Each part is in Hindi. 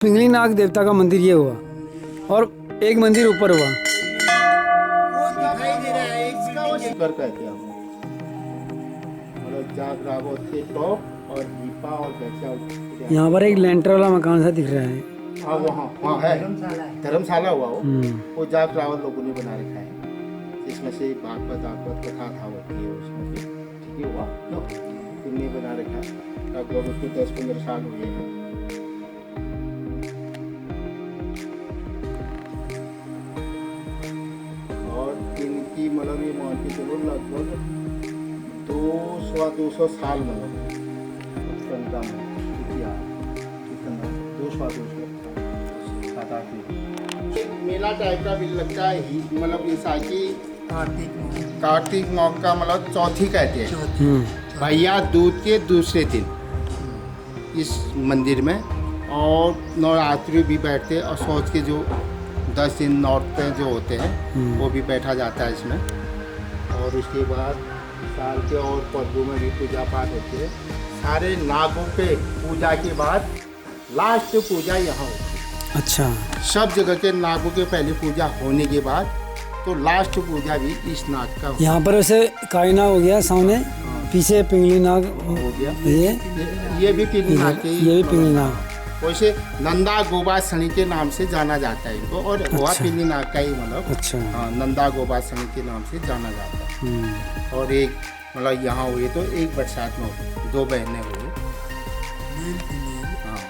पिंगली नाग देवता का मंदिर ये हुआ और एक मंदिर ऊपर हुआ। कर कहते हैं मतलब जाग रावत के टॉप और दीपा और बैचा। यहाँ पर एक लेंटर वाला मकान सा दिख रहा है। हाँ वहाँ है धर्मशाला हुआ वो जाग रावत लोगों ने बना रखा है, जिसमें से भागवत कथा था होती है उसमें से ठीक है हुआ तुमने बना रखा है। लगभग उसको 10-15 साल हुए हैं। और इनकी मतलब ये मान के चलो लगभग 200 साल मतलब कितना 200 मेला टाइप का भी लगता है मतलब बैसाखी कार्तिक माह का मतलब चौथी कहते हैं भैया दूध के दूसरे दिन इस मंदिर में। और नवरात्रि भी बैठते हैं और सोच के जो 10 दिन नॉर्थ पे जो होते हैं वो भी बैठा जाता है इसमें। और उसके बाद साल के और पर्वों में भी पूजा पाठ होती है। सारे नागों पे पूजा के बाद लास्ट पूजा यहाँ होती है। अच्छा, सब जगह के नागों के पहले पूजा होने के बाद तो लास्ट पूजा भी इस नाग का यहाँ पर वैसे कायना हो गया सामने, पीछे पिंगली नाग हो गया। ये भी पिंगली नाग के ये भी पिंगली नाग वैसे नंदा गोबा शनि के नाम से जाना जाता है इनको। और वह पिंगली नाग का ही मतलब अच्छा नंदा गोबा शनि के नाम से जाना जाता है। और एक मतलब यहाँ हुए तो एक बरसात में हुए 2 बहनें हुए। हाँ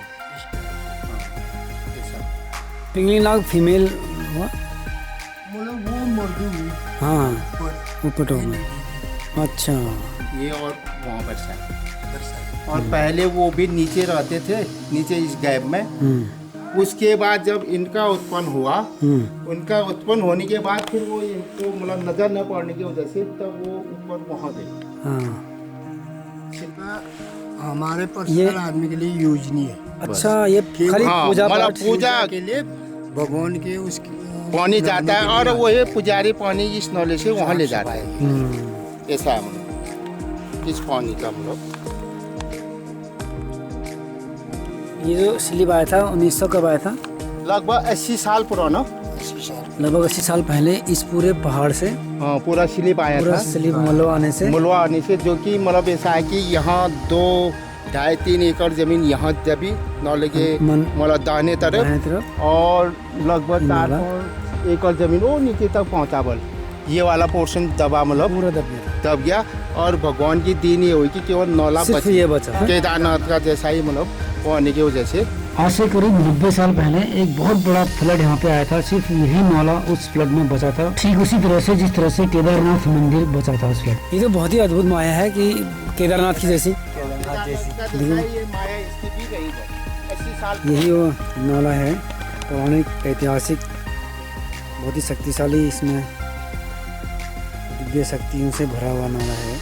ऐसा पिंगली नाग फीमेल हुआ। मतलब वो मर्दी हुई हाँ ऊपर में। अच्छा ये और वहाँ बरसात। और पहले वो भी नीचे रहते थे, नीचे इस गैप में। उसके बाद जब इनका उत्पन्न हुआ, उनका उत्पन्न होने के बाद फिर वो इनको मतलब नजर न पड़ने की वजह से तब वो ऊपर वहाँ गए। हाँ हमारे पर्सनल आदमी के लिए यूज नहीं है। अच्छा, ये खाली पूजा मतलब पाठ पूजा के लिए भगवान के उसकी पानी जाता है और वो ये पुजारी पानी इस नौले से वहाँ ले जाता है। ऐसा है मतलब इस पानी का मतलब। ये जो स्लिप आया था 1900 कब आया था? लगभग 80 साल पुराना। लगभग 80 साल पहले इस पूरे पहाड़ से हाँ पूरा स्लिप आया पूरा था। स्लिप मलवा आने से जो कि मतलब ऐसा है कि यहाँ 2-2.5-3 एकड़ जमीन यहाँ जबी नौले के मतलब दाहिने तरफ और लगभग 4 एकड़ जमीन वो नीचे तक पहुँचा बल ये वाला पोर्शन दबा मतलब पूरा दब गया। और भगवान की दीन ये हुई कि केवल नौला ये बचा केदारनाथ का जैसा ही मतलब वो आने की वजह से। आज से करीब 90 साल पहले एक बहुत बड़ा फ्लड यहाँ पे आया था। सिर्फ यही नाला उस फ्लड में बचा था, ठीक उसी तरह से जिस तरह से केदारनाथ मंदिर बचा था उस फ्लड। ये तो बहुत ही अद्भुत माया है कि केदारनाथ की जैसी। यही वो नाला है, पौराणिक ऐतिहासिक बहुत ही शक्तिशाली, इसमें दिव्य शक्तियों से भरा हुआ नाला है।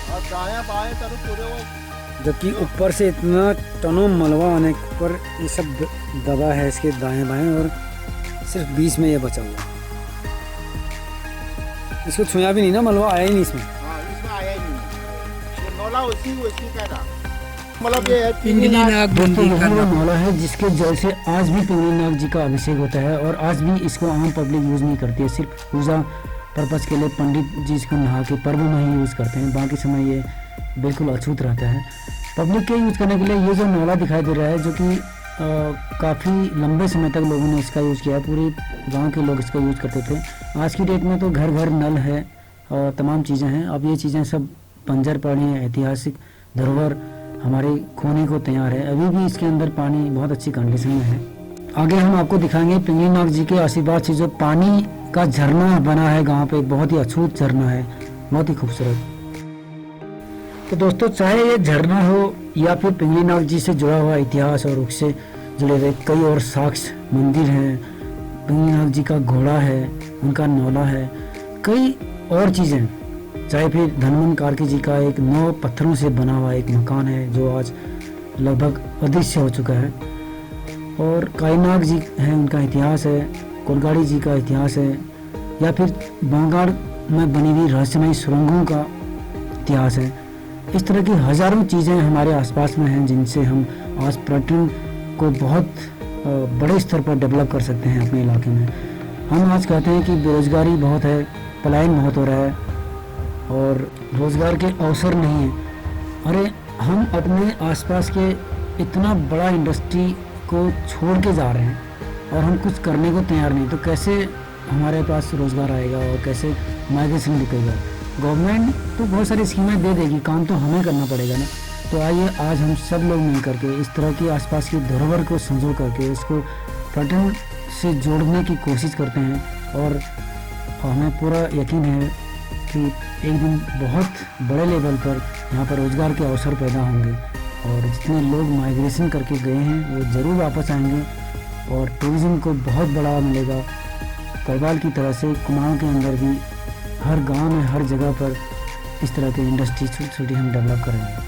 जबकि ऊपर से इतना टनों मलबा आने पर ये सब दबा है इसके दाएं बाएं और सिर्फ बीच में ये बचा हुआ। इसको छुआ भी नहीं ना, मलबा आया ही नहीं इसमें। इसमें आया ही नहीं। ये नौला उसी कह रहा मतलब ये पिंगली नाग बंदी का नाला है जिसके जल से आज भी पिंगली नाग जी का अभिषेक होता है। और आज भी इसको आम पब्लिक यूज नहीं करती है, सिर्फ पूजा पर्पज के लिए पंडित जी इसको नहा के पर्व में ही यूज़ करते हैं। बाकी समय ये बिल्कुल अछूत रहता है। पब्लिक के यूज़ करने के लिए ये जो नाला दिखाई दे रहा है, जो कि काफ़ी लंबे समय तक लोगों ने इसका यूज़ किया है, पूरे गांव के लोग इसका यूज़ करते थे। आज की डेट में तो घर घर नल है और तमाम चीज़ें हैं। अब ये चीज़ें सब बंजर पड़ी हैं, ऐतिहासिक धरोहर हमारे खोने को तैयार है। अभी भी इसके अंदर पानी बहुत अच्छी कंडीशन में है। आगे हम आपको दिखाएंगे पिंगली नाग जी के आशीर्वाद से जो पानी का झरना बना है गाँव पे, बहुत ही अछूत झरना है, बहुत ही खूबसूरत। तो दोस्तों, चाहे ये झरना हो या फिर पिंगली नाग जी से जुड़ा हुआ इतिहास और उससे जुड़े हुए कई और साक्ष्य मंदिर हैं, पिंगली नाग जी का घोड़ा है, उनका नौला है, कई और चीज़ें, चाहे फिर धनवन कार्की जी का एक 9 पत्थरों से बना हुआ एक मकान है जो आज लगभग अदृश्य हो चुका है। और काईनाग जी हैं, उनका इतिहास है, कोलगाड़ी जी का इतिहास है, या फिर बांगाड़ में बनी हुई रहस्यमयी सुरंगों का इतिहास है। इस तरह की हज़ारों चीज़ें हमारे आसपास में हैं जिनसे हम आज पर्यटन को बहुत बड़े स्तर पर डेवलप कर सकते हैं अपने इलाके में। हम आज कहते हैं कि बेरोज़गारी बहुत है, पलायन बहुत हो रहा है और रोज़गार के अवसर नहीं हैं। अरे हम अपने आसपास के इतना बड़ा इंडस्ट्री को छोड़ के जा रहे हैं और हम कुछ करने को तैयार नहीं, तो कैसे हमारे पास रोज़गार आएगा और कैसे माइग्रेशन रुकेगा। गवर्नमेंट तो बहुत सारी स्कीमें दे देगी, काम तो हमें करना पड़ेगा ना। तो आइए आज हम सब लोग मिल करके इस तरह की आसपास की धरोहर को संजो करके इसको पर्यटन से जोड़ने की कोशिश करते हैं और हमें पूरा यकीन है कि एक दिन बहुत बड़े लेवल पर यहाँ पर रोज़गार के अवसर पैदा होंगे और जितने लोग माइग्रेशन करके गए हैं वो ज़रूर वापस आएंगे और टूरिज़्म को बहुत बढ़ावा मिलेगा। करवाल की तरह से कुमाऊं के अंदर भी हर गांव में हर जगह पर इस तरह के इंडस्ट्री छोटी छोटी हम डेवलप करेंगे।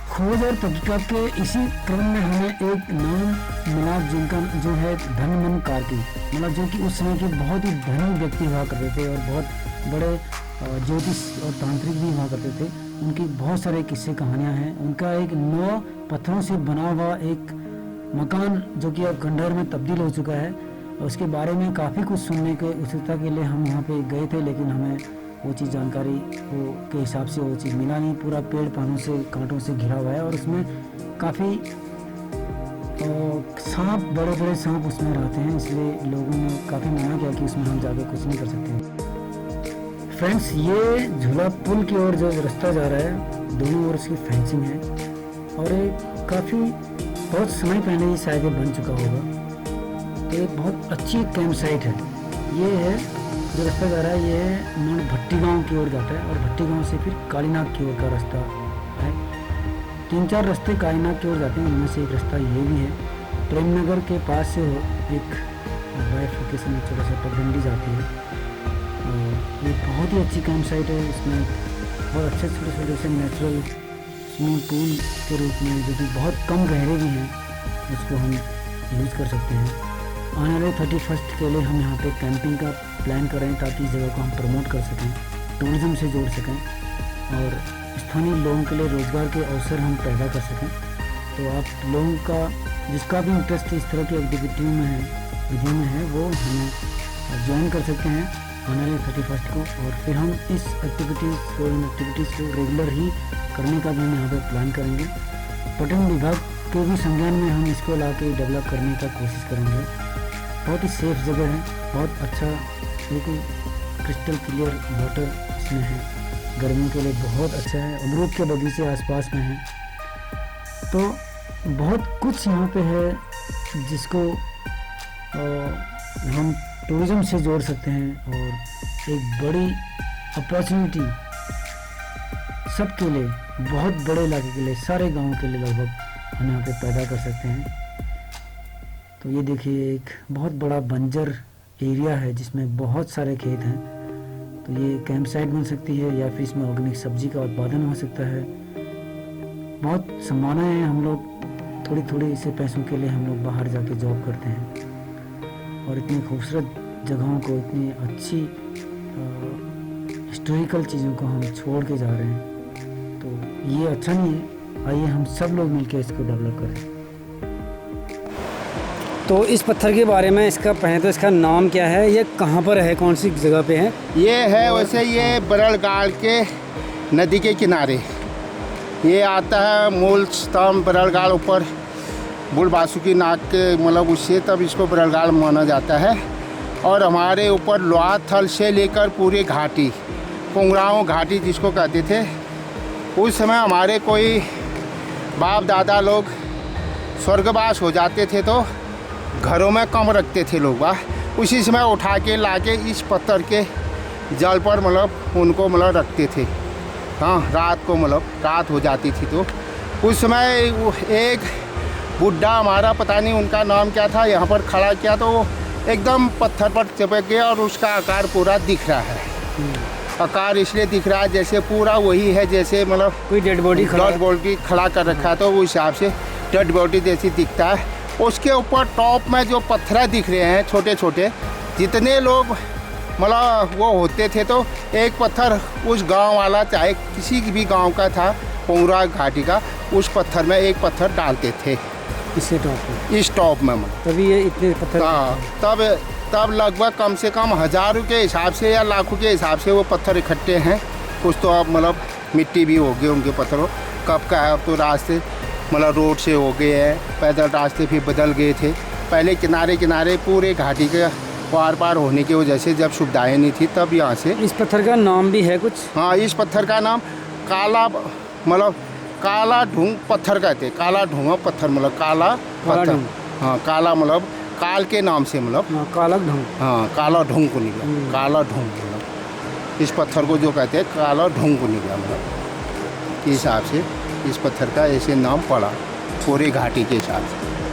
खोज और तहकीकात के इसी क्रम में हमें एक नाम मिला जिनका जो है धनमन कार्की, मतलब जो कि उस समय के बहुत ही धनी व्यक्ति हुआ करते थे और बहुत बड़े ज्योतिष और तांत्रिक भी हुआ करते थे। उनकी बहुत सारे किस्से कहानियाँ हैं। उनका एक 9 पत्थरों से बना हुआ एक मकान जो कि अब खंडहर में तब्दील हो चुका है, उसके बारे में काफ़ी कुछ सुनने के उत्सुकता के लिए हम वहाँ पे गए थे, लेकिन हमें वो चीज़ जानकारी वो के हिसाब से वो चीज़ मिला नहीं। पूरा पेड़ पानों से कांटों से घिरा हुआ है और उसमें काफ़ी सांप, बड़े बड़े सांप उसमें रहते हैं, इसलिए लोगों ने काफ़ी मना किया कि उसमें हम जाके कुछ नहीं कर सकते। फ्रेंड्स, ये झूला पुल की ओर जो रास्ता जा रहा है दोनों ओर उसकी फेंसिंग है और ये काफ़ी बहुत समय पहले ही शायद बन चुका होगा। तो एक बहुत अच्छी कैंप साइट है। ये है जो रास्ता जा रहा है, ये है भट्टी गांव की ओर जाता है और भट्टी गांव से फिर कालीनाग की ओर का रास्ता है। 3-4 रास्ते कालीनाग की ओर जाते हैं, उनमें से एक रास्ता ये भी है। प्रेम नगर के पास से एक बाइफर्केशन में छोटा सा पगडंडी जाती है। ये बहुत ही अच्छी कैंप साइट है। इसमें बहुत अच्छे छोटे से नेचुरल स्विमिंग पूल के रूप में, जो कि बहुत कम गहरे भी हैं, उसको हम यूज़ कर सकते हैं। आने वाले 31 के लिए हम यहाँ पे कैंपिंग का प्लान कर रहे हैं ताकि इस जगह को हम प्रमोट कर सकें, टूरिज़्म से जोड़ सकें और स्थानीय लोगों के लिए रोज़गार के अवसर हम पैदा कर सकें। तो आप लोगों का जिसका भी इंटरेस्ट इस तरह की एक्टिविटी में है, विधि में है, वो हमें ज्वाइन कर सकते हैं आने वाले 31 को। और फिर हम इस एक्टिविटीज़ को रेगुलर ही करने का भी हम यहाँ पर प्लान करेंगे। पर्यटन विभाग के भी संज्ञान में हम इसको ला के डेवलप करने का कोशिश करेंगे। बहुत ही सेफ जगह है, बहुत अच्छा, बिल्कुल क्रिस्टल क्लियर वाटर इसमें है, गर्मियों के लिए बहुत अच्छा है। अमरूद के बगीचे आसपास में हैं, तो बहुत कुछ यहाँ पे है जिसको हम टूरिज़्म से जोड़ सकते हैं और एक बड़ी अपॉर्चुनिटी सबके लिए, बहुत बड़े इलाके के लिए, सारे गाँव के लिए लगभग हम यहाँ पे पैदा कर सकते हैं। तो ये देखिए एक बहुत बड़ा बंजर एरिया है जिसमें बहुत सारे खेत हैं। तो ये कैंप साइट बन सकती है या फिर इसमें ऑर्गेनिक सब्जी का उत्पादन हो सकता है। बहुत संभावनाएं हैं। हम लोग थोड़ी थोड़ी इसे पैसों के लिए हम लोग बाहर जाके जॉब करते हैं और इतनी खूबसूरत जगहों को, इतनी अच्छी हिस्टोरिकल चीज़ों को हम छोड़ के जा रहे हैं। तो ये अच्छा नहीं है। आइए हम सब लोग मिलकर इसको डेवलप करें। तो इस पत्थर के बारे में, इसका पहले तो इसका नाम क्या है, ये कहाँ पर है, कौन सी जगह पे है? ये है वैसे ये बरड़गाड़ के नदी के किनारे ये आता है। मूल स्थान बरड़गाड़ ऊपर बुढ़ बासुकी नाग के मतलब उससे तब इसको बरड़गाड़ माना जाता है। और हमारे ऊपर लोहा थल से लेकर पूरी घाटी, कुंगराओं घाटी जिसको कहते थे, उस समय हमारे कोई बाप दादा लोग स्वर्गवास हो जाते थे तो घरों में कम रखते थे लोग, वाह उसी समय उठा के लाके इस पत्थर के जल पर मतलब उनको मतलब रखते थे। हाँ, रात को मतलब रात हो जाती थी तो उस समय एक बुढ़ा हमारा, पता नहीं उनका नाम क्या था, यहाँ पर खड़ा किया तो वो एकदम पत्थर पर चिपक गया और उसका आकार पूरा दिख रहा है। आकार इसलिए दिख रहा है जैसे पूरा वही है, जैसे मतलब कोई डेड बॉडी खड़ा कर रखा है, तो उस हिसाब से डेड बॉडी जैसी दिखता है। उसके ऊपर टॉप में जो पत्थर दिख रहे हैं छोटे छोटे, जितने लोग मतलब वो होते थे तो एक पत्थर उस गांव वाला, चाहे किसी भी गांव का था, पुंगरा घाटी का, उस पत्थर में एक पत्थर डालते थे। इससे टॉप पे इस टॉप में मतलब तभी ये इतने पत्थर हाँ, तब लगभग कम से कम हज़ारों के हिसाब से या लाखों के हिसाब से वो पत्थर इकट्ठे हैं। कुछ तो अब मतलब मिट्टी भी हो गई उनके पत्थरों, कब का है अब तो रास्ते मतलब रोड से हो गए हैं, पैदल रास्ते भी बदल गए थे। पहले किनारे किनारे पूरे घाटी के पार होने की वजह से जब सुविधाएँ नहीं थी तब यहाँ से। इस पत्थर का नाम भी है कुछ? हाँ, इस पत्थर का नाम काला मतलब काला ढूंग पत्थर कहते हैं। काला ढूंगा पत्थर मतलब काला पत्थर। ढूंग। हाँ, काला मतलब काल के नाम से मतलब हाँ, काला ढंग। हाँ, काला ढूंग को निकला। काला ढूंग मतलब इस पत्थर को जो कहते हैं काला ढूंग को निकला मतलब, इस हिसाब से इस पत्थर का ऐसे नाम पड़ा पूरे घाटी के हिसाब से।